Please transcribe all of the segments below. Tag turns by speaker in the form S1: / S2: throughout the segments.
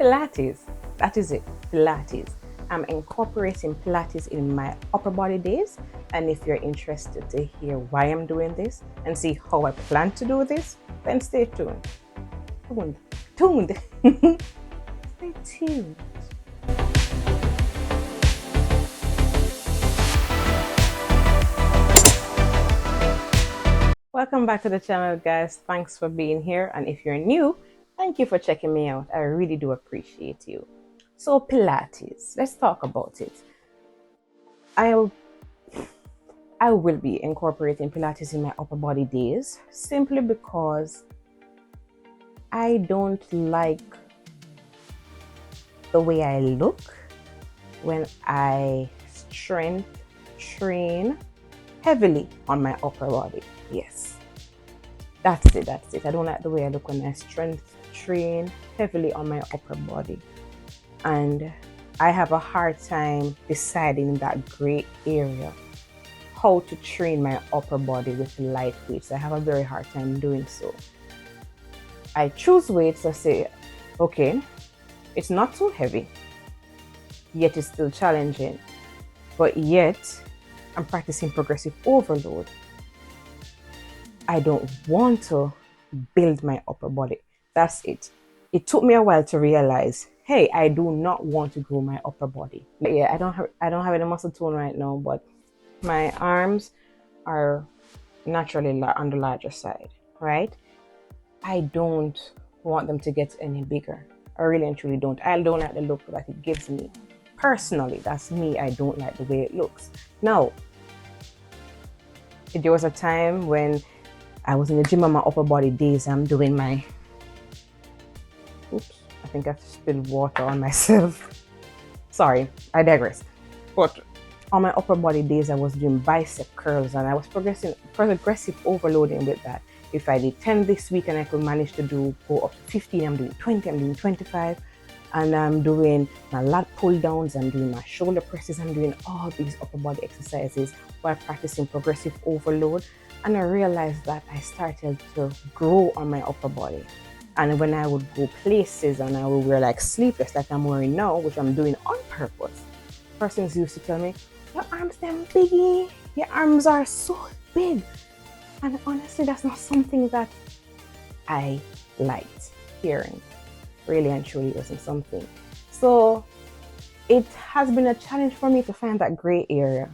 S1: Pilates. That is it, Pilates. I'm incorporating Pilates in my upper body days. And if you're interested to hear why I'm doing this and see how I plan to do this, then stay tuned. Tuned. Stay tuned. Welcome back to the channel, guys. Thanks for being here. And if you're new, thank you for checking me out. I really do appreciate you. So Pilates, let's talk about it. I will be incorporating Pilates in my upper body days simply because I don't like the way I look when I strength train heavily on my upper body. Yes, that's it. I don't like the way I look when I strength train heavily on my upper body. And I have a hard time deciding that gray area how to train my upper body with light weights. I have a very hard time doing so. I choose weights that say, okay, it's not too heavy, yet it's still challenging, but yet I'm practicing progressive overload. I don't want to build my upper body. That's it. It took me a while to realize, hey, I do not want to grow my upper body. But yeah, I don't have any muscle tone right now, but my arms are naturally on the larger side, right? I don't want them to get any bigger. I really and truly don't. I don't like the look that it gives me. Personally, that's me. I don't like the way it looks. Now, there was a time when I was in the gym on my upper body days. I'm doing my... Oops, I think I've spilled water on myself. Sorry, I digress. But on my upper body days, I was doing bicep curls and I was progressive overloading with that. If I did 10 this week and I could manage to go up to 15, I'm doing 20, I'm doing 25. And I'm doing my lat pull downs, I'm doing my shoulder presses, I'm doing all these upper body exercises while practicing progressive overload. And I realized that I started to grow on my upper body. And when I would go places and I would wear like sleeveless like I'm wearing now, which I'm doing on purpose, persons used to tell me, your arms them biggie, your arms are so big. And honestly, that's not something that I liked hearing. Really and truly wasn't something. So it has been a challenge for me to find that gray area.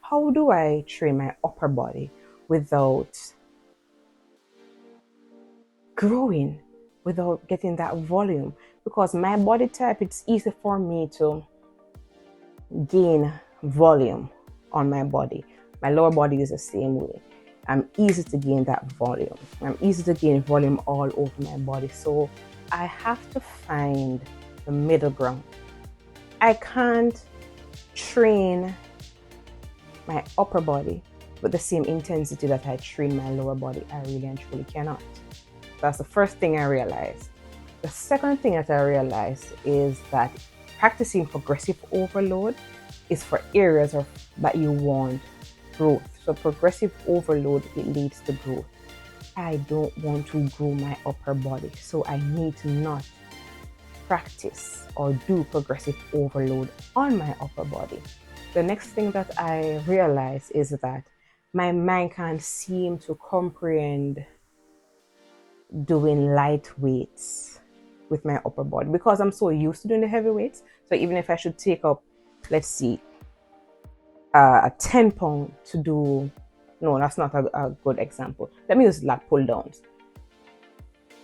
S1: How do I train my upper body without growing, without getting that volume? Because my body type, it's easy for me to gain volume on my body. My lower body is the same way. I'm easy to gain that volume. I'm easy to gain volume all over my body. So I have to find the middle ground. I can't train my upper body with the same intensity that I train my lower body. I really and truly cannot. That's the first thing I realized. The second thing that I realized is that practicing progressive overload is for areas that you want growth. So progressive overload, it leads to growth. I don't want to grow my upper body, so I need to not practice or do progressive overload on my upper body. The next thing that I realize is that my mind can't seem to comprehend doing light weights with my upper body because I'm so used to doing the heavy weights. So even if I should take up, let's see, a 10 pound to do, no, that's not a good example. Let me use lat pull downs.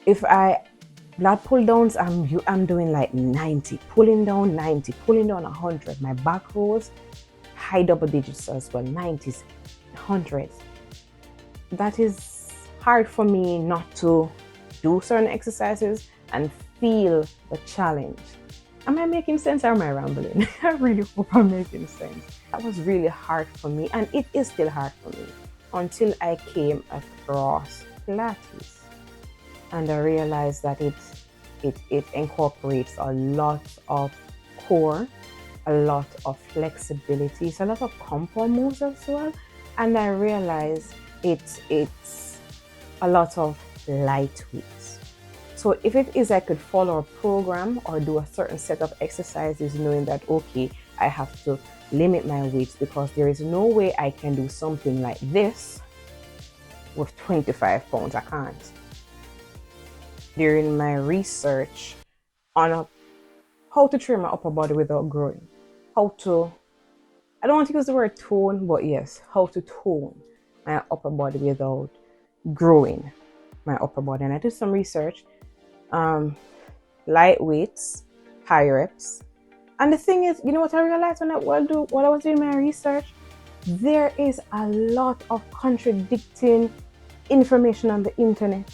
S1: If lat pull downs, I'm doing like 90, pulling down 90, pulling down 100. My back rows, high double digits as well, 90s, 100s. That is hard for me not to do certain exercises and feel the challenge. Am I making sense or am I rambling? I really hope I'm making sense. That was really hard for me, and it is still hard for me until I came across Pilates. And I realized that it incorporates a lot of core, a lot of flexibility, it's a lot of compound moves as well. And I realized it's a lot of light weights. So if it is I could follow a program or do a certain set of exercises knowing that, okay, I have to limit my weights because there is no way I can do something like this with 25 pounds. I can't. During my research on how to train my upper body without growing, how to, I don't want to use the word tone, but yes, how to tone my upper body without growing my upper body. And I did some research, light weights, high reps. And the thing is, you know what I realized when I was doing my research? There is a lot of contradicting information on the internet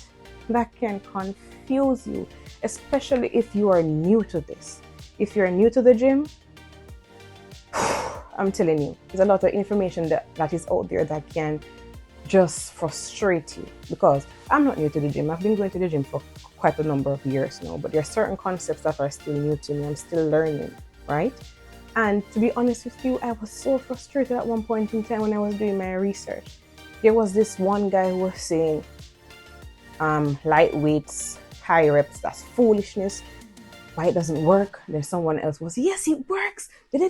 S1: that can confuse you, especially if you are new to this. If you're new to the gym, I'm telling you, there's a lot of information that is out there that can just frustrate you, because I'm not new to the gym. I've been going to the gym for quite a number of years now, but there are certain concepts that are still new to me. I'm still learning, right? And to be honest with you, I was so frustrated at one point in time when I was doing my research. There was this one guy who was saying, light weights, high reps, that's foolishness. Why it doesn't work? Then someone else was, yes, it works. And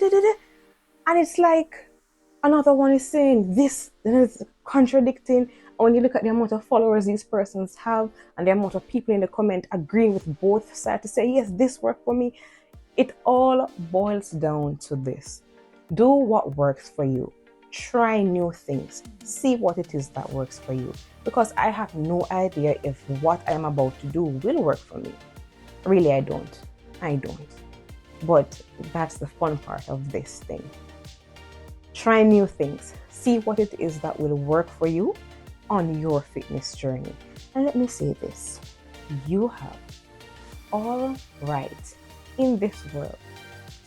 S1: it's like another one is saying this, then it's contradicting. And when you look at the amount of followers these persons have and the amount of people in the comment agreeing with both sides to say, yes, this worked for me, it all boils down to this. Do what works for you. Try new things. See what it is that works for you. Because I have no idea if what I'm about to do will work for me. Really, I don't. But that's the fun part of this thing. Try new things. See what it is that will work for you on your fitness journey. And let me say this. You have all right in this world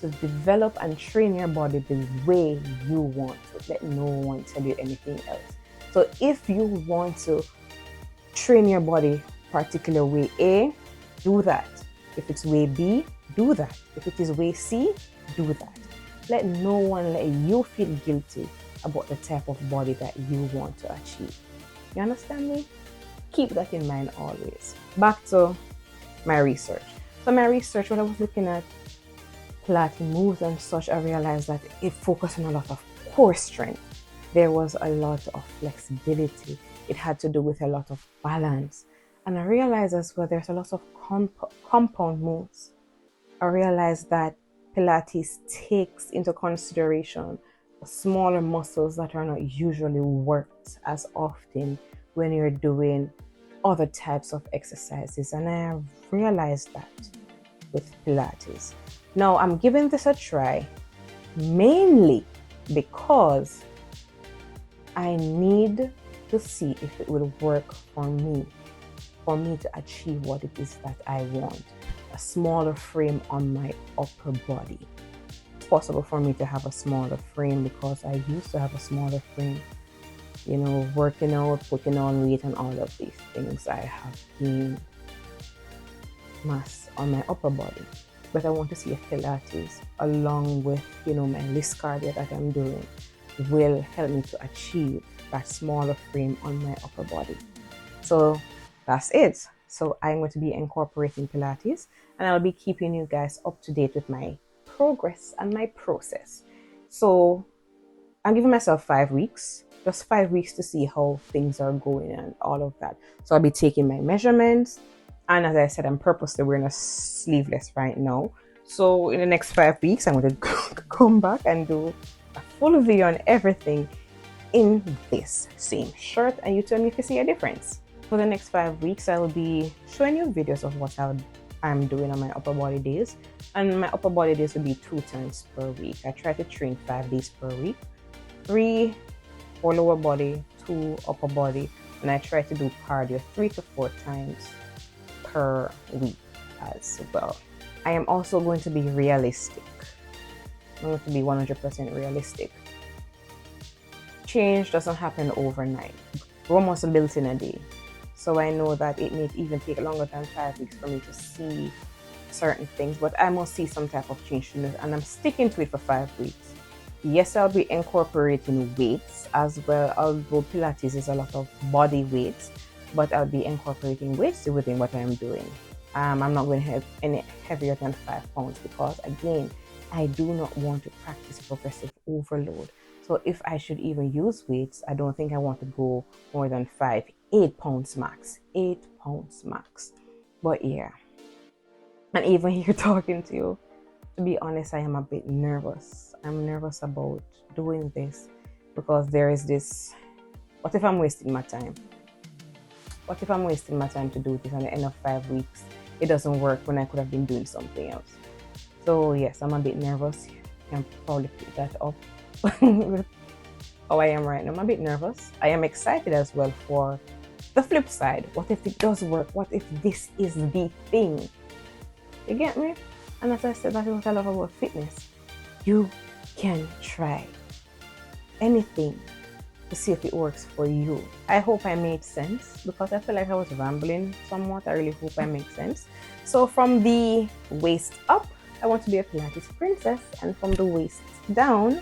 S1: to develop and train your body the way you want to. Let no one tell you anything else. So if you want to train your body particular way A, do that. If it's way B, do that. If it is way C, do that. Let no one let you feel guilty about the type of body that you want to achieve. You understand me? Keep that in mind always. Back to my research. So my research, when I was looking at Pilates moves and such, I realized that it focused on a lot of core strength. There was a lot of flexibility. It had to do with a lot of balance. And I realized as well, there's a lot of compound moves. I realized that Pilates takes into consideration the smaller muscles that are not usually worked as often when you're doing other types of exercises. And I realized that with Pilates. Now, I'm giving this a try mainly because I need to see if it will work for me to achieve what it is that I want. A smaller frame on my upper body. It's possible for me to have a smaller frame because I used to have a smaller frame. You know, working out, putting on weight and all of these things, I have gained mass on my upper body. But I want to see if Pilates, along with, you know, my list cardio that I'm doing, will help me to achieve that smaller frame on my upper body. So that's it. So I'm going to be incorporating Pilates, and I'll be keeping you guys up to date with my progress and my process. So I'm giving myself 5 weeks, just 5 weeks to see how things are going and all of that. So I'll be taking my measurements. And as I said, I'm purposely wearing a sleeveless right now. So in the next 5 weeks, I'm going to come back and do a full video on everything in this same shirt. And you tell me if you see a difference. For the next 5 weeks, I will be showing you videos of what I'm doing on my upper body days. And my upper body days will be 2 times per week. I try to train 5 days per week. 3 for lower body, 2 upper body. And I try to do cardio 3 to 4 times per week as well. I am also going to be realistic. I'm going to be 100% realistic. Change doesn't happen overnight. Rome was built in a day. So I know that it may even take longer than 5 weeks for me to see certain things, but I must see some type of change in it, and I'm sticking to it for 5 weeks. Yes, I'll be incorporating weights as well, although Pilates is a lot of body weights, but I'll be incorporating weights within what I'm doing. I'm not going to have any heavier than 5 pounds, because again, I do not want to practice progressive overload. So if I should even use weights, I don't think I want to go more than 8 pounds max. 8 pounds max. But yeah, and even here talking to you, to be honest, I am a bit nervous. I'm nervous about doing this, because there is this, what if I'm wasting my time? What if I'm wasting my time to do this, and at the end of 5 weeks, it doesn't work when I could have been doing something else? So yes, I'm a bit nervous. You can probably pick that up with how I am right now. I'm a bit nervous. I am excited as well for the flip side. What if it does work? What if this is the thing? You get me? And as I said, that is what I love about fitness. You can try anything to see if it works for you. I hope I made sense, because I feel like I was rambling somewhat. I really hope I make sense. So from the waist up, I want to be a Pilates princess, and from the waist down,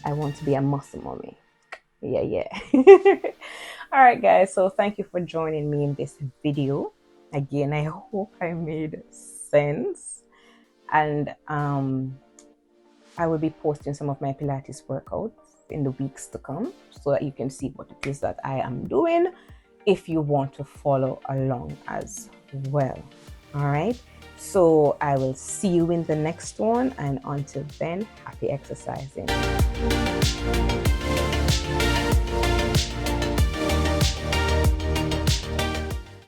S1: I want to be a muscle mommy. Yeah. All right, guys. So thank you for joining me in this video. Again, I hope I made sense. And I will be posting some of my Pilates workouts in the weeks to come, so that you can see what it is that I am doing, if you want to follow along as well. All right. So I will see you in the next one. And until then, happy exercising.